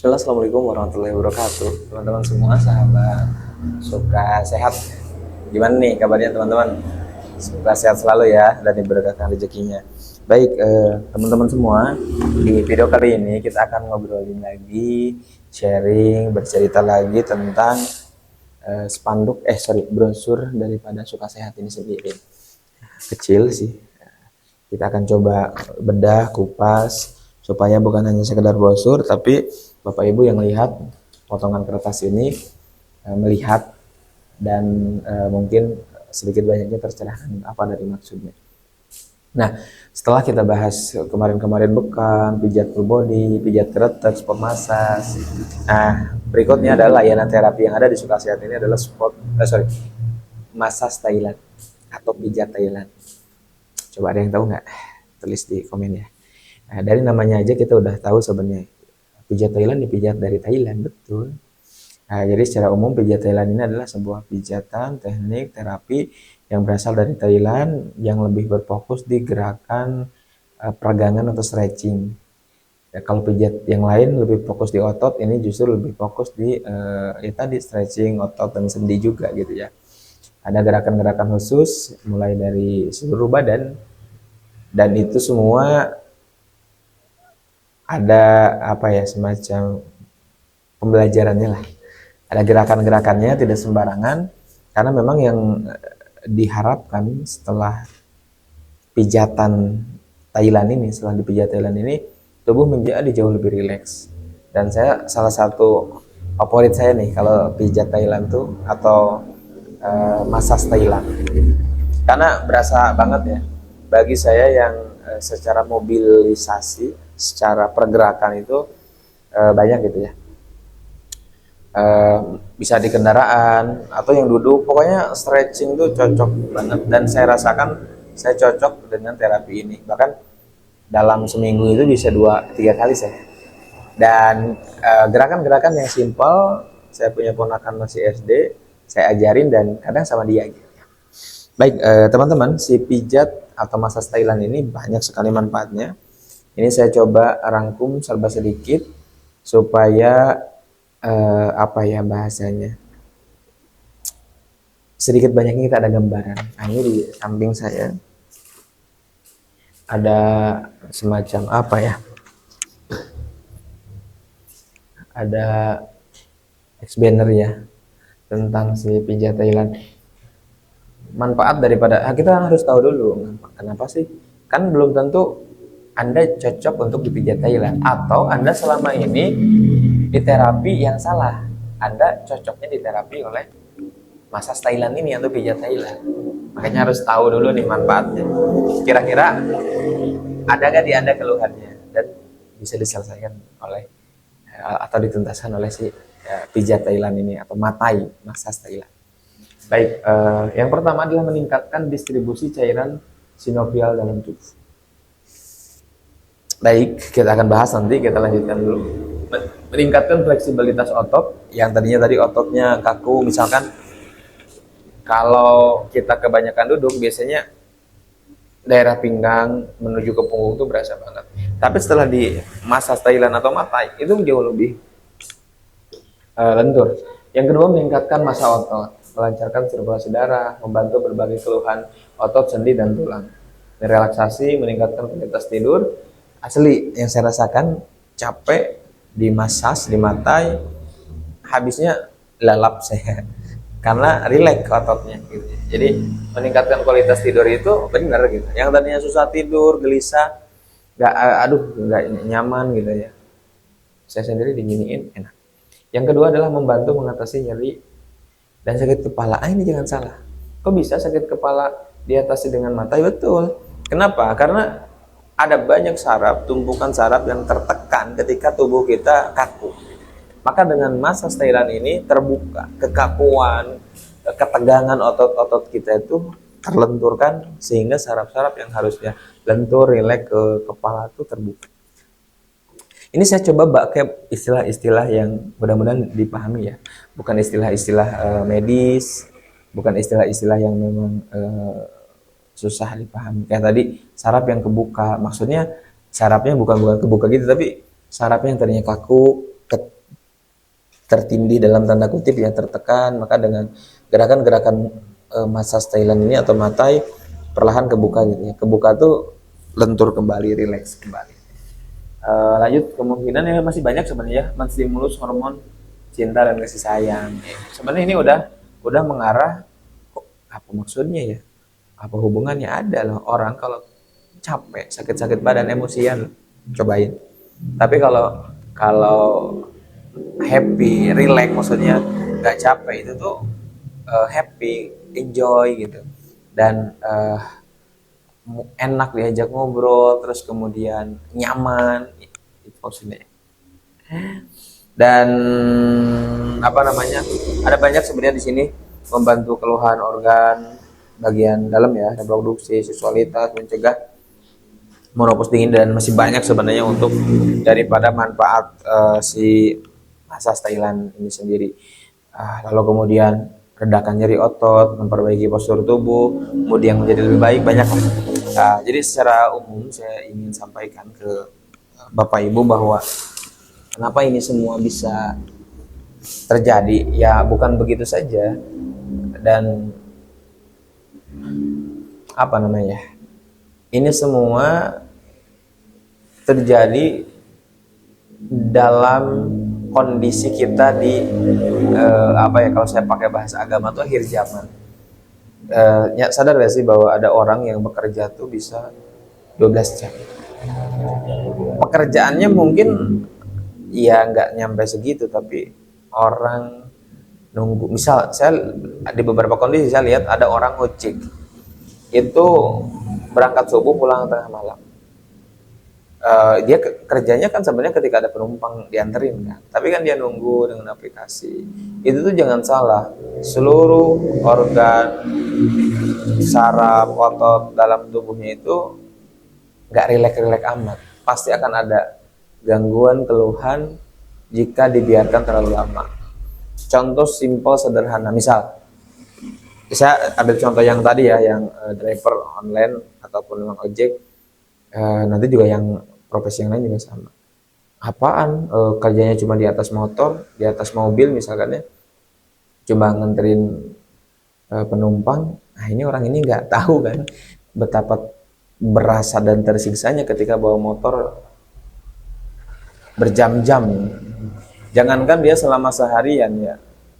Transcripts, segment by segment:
Bismillah, Assalamualaikum warahmatullahi wabarakatuh. Teman-teman semua, sahabat Suka Sehat. Gimana nih kabarnya teman-teman? Semoga sehat selalu ya dan diberkahkan rezekinya. Baik, teman-teman semua, di video kali ini kita akan ngobrolin lagi, sharing, bercerita lagi tentang brosur daripada Suka Sehat ini sendiri. Kecil sih. Kita akan coba bedah, kupas, supaya bukan hanya sekedar brosur, tapi Bapak Ibu yang lihat potongan kertas ini melihat dan mungkin sedikit banyaknya tercerahkan apa dari maksudnya. Nah, setelah kita bahas kemarin-kemarin bekan, pijat full body, pijat kretek, spot massage. Nah, berikutnya adalah layanan terapi yang ada di Suka Sehat ini adalah massage Thailand atau pijat Thailand. Coba ada yang tahu nggak? Tulis di komen ya. Nah, dari namanya aja kita udah tahu sebenarnya pijat Thailand dipijat dari Thailand, betul. Nah, jadi secara umum pijat Thailand ini adalah sebuah pijatan teknik terapi yang berasal dari Thailand yang lebih berfokus di gerakan peragangan atau stretching. Ya, kalau pijat yang lain lebih fokus di otot, ini justru lebih fokus di ya tadi stretching otot dan sendi juga gitu ya. Ada gerakan-gerakan khusus mulai dari seluruh badan dan itu semua ada apa ya semacam pembelajarannya lah. Ada gerakan-gerakannya tidak sembarangan karena memang yang diharapkan setelah pijatan Thailand ini, setelah dipijat Thailand ini tubuh menjadi jauh lebih rileks. Dan saya salah satu favorit saya nih kalau pijat Thailand tuh atau massage Thailand. Karena berasa banget ya bagi saya yang secara mobilisasi, secara pergerakan itu banyak gitu ya. Bisa di kendaraan atau yang duduk, pokoknya stretching itu cocok banget dan saya rasakan saya cocok dengan terapi ini. Bahkan dalam seminggu itu bisa 2-3 kali saya. Dan gerakan-gerakan yang simpel, saya punya ponakan masih SD, saya ajarin dan kadang sama dia gitu. Baik, teman-teman, si pijat atau massage Thailand ini banyak sekali manfaatnya. Ini saya coba rangkum serba sedikit supaya apa ya bahasanya, sedikit banyaknya kita ada gambaran. Nah, ini di samping saya ada semacam apa ya, ada banner ya tentang si pijat Thailand. Manfaat daripada kita harus tahu dulu kenapa sih, kan belum tentu Anda cocok untuk dipijat Thailand atau Anda selama ini di terapi yang salah. Anda cocoknya di terapi oleh massage Thailand ini atau pijat Thailand. Makanya harus tahu dulu nih manfaatnya. Kira-kira ada nggak di Anda keluhannya dan bisa diselesaikan oleh atau dituntaskan oleh si pijat Thailand ini atau matai massage Thailand. Baik, yang pertama adalah meningkatkan distribusi cairan sinovial dalam tubuh. Baik, kita akan bahas nanti, kita lanjutkan dulu. Meningkatkan fleksibilitas otot, yang tadinya tadi ototnya kaku, misalkan kalau kita kebanyakan duduk, biasanya daerah pinggang menuju ke punggung itu berasa banget. Tapi setelah di massage Thailand atau matai, itu jauh lebih lentur. Yang kedua, meningkatkan massa otot, melancarkan sirkulasi darah, membantu berbagai keluhan otot, sendi, dan tulang. Relaksasi, meningkatkan kualitas tidur. Asli, yang saya rasakan capek di massage, di matai, habisnya lalap saya. Karena rileks ototnya gitu. Jadi meningkatkan kualitas tidur itu benar gitu. Yang tadinya susah tidur, gelisah, nggak nyaman gitu ya. Saya sendiri diginiin enak. Yang kedua adalah membantu mengatasi nyeri dan sakit kepala. Ini jangan salah. Kok bisa sakit kepala diatasi dengan matai? Betul. Kenapa? Karena ada banyak saraf, tumpukan saraf yang tertekan ketika tubuh kita kaku. Maka dengan massage Thailand ini terbuka kekakuan, ketegangan otot-otot kita itu terlenturkan sehingga saraf-saraf yang harusnya lentur, rileks ke kepala itu terbuka. Ini saya coba pakai istilah-istilah yang mudah-mudahan dipahami ya. Bukan istilah-istilah medis, bukan istilah-istilah yang memang susah dipahami. Kayak tadi saraf yang kebuka, maksudnya sarafnya bukan kebuka gitu, tapi sarafnya yang tadinya kaku, tertindih dalam tanda kutip ya, tertekan, maka dengan gerakan-gerakan massage Thailand ini atau matai perlahan kebuka gitu ya. Kebuka tuh lentur kembali, rileks kembali. Lanjut, kemungkinan ya masih banyak sebenarnya menstimulus hormon cinta dan kasih sayang. Sebenarnya ini udah mengarah, kok apa maksudnya ya? Apa hubungannya? Ada loh orang kalau capek, sakit-sakit badan, emosian, cobain. Tapi kalau kalau happy, relax, maksudnya nggak capek, itu tuh happy, enjoy gitu, dan enak diajak ngobrol, terus kemudian nyaman, itu maksudnya. Dan apa namanya, ada banyak sebenarnya di sini membantu keluhan organ bagian dalam ya, reproduksi, seksualitas, mencegah menopause dingin, dan masih banyak sebenarnya untuk daripada manfaat si massage Thailand ini sendiri. Lalu kemudian redakan nyeri otot, memperbaiki postur tubuh, mood yang menjadi lebih baik, banyak. Jadi secara umum saya ingin sampaikan ke Bapak Ibu bahwa kenapa ini semua bisa terjadi, ya bukan begitu saja, dan apa namanya, ini semua terjadi dalam kondisi kita di apa ya, kalau saya pakai bahasa agama tuh akhir zaman. Ya, sadar gak sih bahwa ada orang yang bekerja tuh bisa 12 jam. Pekerjaannya mungkin ya nggak nyampe segitu, tapi orang nunggu. Misal saya di beberapa kondisi saya lihat ada orang ojek itu berangkat subuh pulang tengah malam. Dia kerjanya kan sebenarnya ketika ada penumpang dianterin kan, tapi kan dia nunggu dengan aplikasi. Itu tuh jangan salah, seluruh organ, saraf, otot dalam tubuhnya itu nggak rileks-rileks amat, pasti akan ada gangguan, keluhan jika dibiarkan terlalu lama. Contoh simpel sederhana, misal saya ambil contoh yang tadi ya, yang driver online ataupun memang ojek, nanti juga yang profesi yang lain juga sama. Apaan kerjanya cuma di atas motor, di atas mobil misalkan ya, cuma nganterin penumpang. Nah ini orang ini nggak tahu kan betapa berasa dan tersiksanya ketika bawa motor berjam-jam. Jangankan dia selama seharian ya,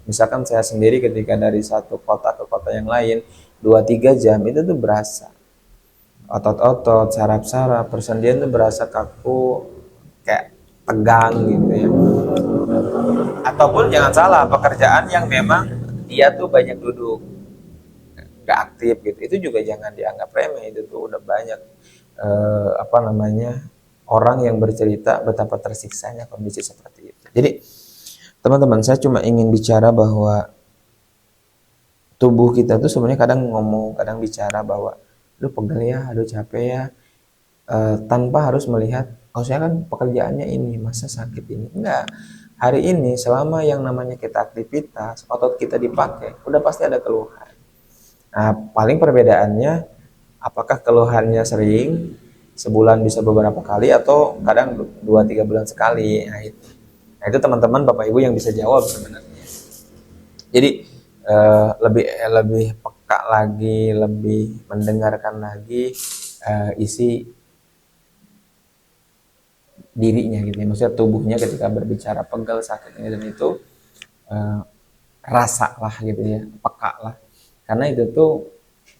misalkan saya sendiri ketika dari satu kota ke kota yang lain 2-3 jam, itu tuh berasa otot-otot, saraf-saraf, persendian tuh berasa kaku, kayak tegang gitu ya. Ataupun jangan salah, pekerjaan yang memang dia tuh banyak duduk, gak aktif gitu, itu juga jangan dianggap remeh. Itu tuh udah banyak apa namanya, orang yang bercerita betapa tersiksanya kondisi seperti itu. Jadi teman-teman, saya cuma ingin bicara bahwa tubuh kita tuh sebenarnya kadang ngomong, kadang bicara bahwa lu pegel ya, aduh capek ya, tanpa harus melihat, oh saya kan pekerjaannya ini, masa sakit ini. Enggak, hari ini selama yang namanya kita aktivitas, otot kita dipakai, udah pasti ada keluhan. Nah, paling perbedaannya, apakah keluhannya sering, sebulan bisa beberapa kali, atau kadang 2-3 bulan sekali. Nah itu teman-teman Bapak Ibu yang bisa jawab sebenarnya. Jadi lebih peka lagi, lebih mendengarkan lagi isi dirinya gitu ya, maksudnya tubuhnya ketika berbicara pegel, sakit ini dan itu, rasa lah gitu ya, peka lah, karena itu tuh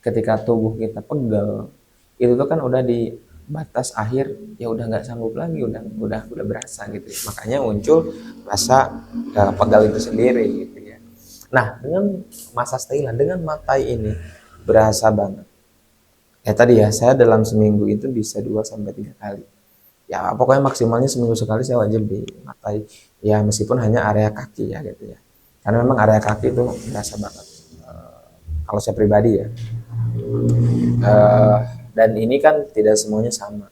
ketika tubuh kita pegel, itu tuh kan udah di batas akhir, ya udah nggak sanggup lagi, udah berasa gitu ya. Makanya muncul rasa pegal itu sendiri gitu ya. Nah dengan massage Thailand, dengan matai ini berasa banget ya. Tadi ya, saya dalam seminggu itu bisa 2-3 kali ya, pokoknya maksimalnya seminggu sekali saya wajib di matai ya, meskipun hanya area kaki ya gitu ya, karena memang area kaki itu berasa banget kalau saya pribadi ya. Dan ini kan tidak semuanya sama,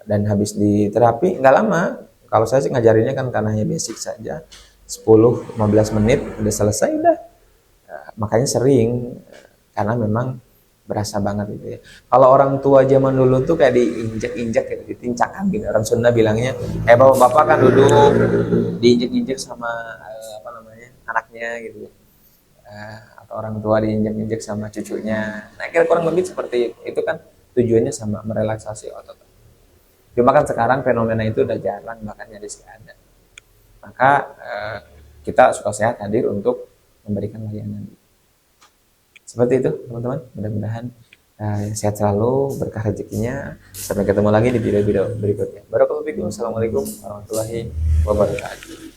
dan habis di terapi nggak lama. Kalau saya sih ngajarinnya kan karena hanya basic saja, 10-15 menit udah selesai udah. Makanya sering, karena memang berasa banget gitu ya. Kalau orang tua zaman dulu tuh kayak diinjek-injek gitu, ditincakan gitu. Orang Sunda bilangnya, bapak-bapak kan duduk diinjek-injek sama apa namanya anaknya gitu ya. Atau orang tua diinjek-injek sama cucunya. Nah, kira kurang lebih seperti itu kan tujuannya sama merelaksasi otot. Cuma kan sekarang fenomena itu udah jarang, bahkan nyaris nggak ada. Maka kita Suka Sehat hadir untuk memberikan layanan. Seperti itu teman-teman, mudah-mudahan sehat selalu, berkah rezekinya. Sampai ketemu lagi di video-video berikutnya. Barakallahu fikum. Assalamualaikum warahmatullahi wabarakatuh.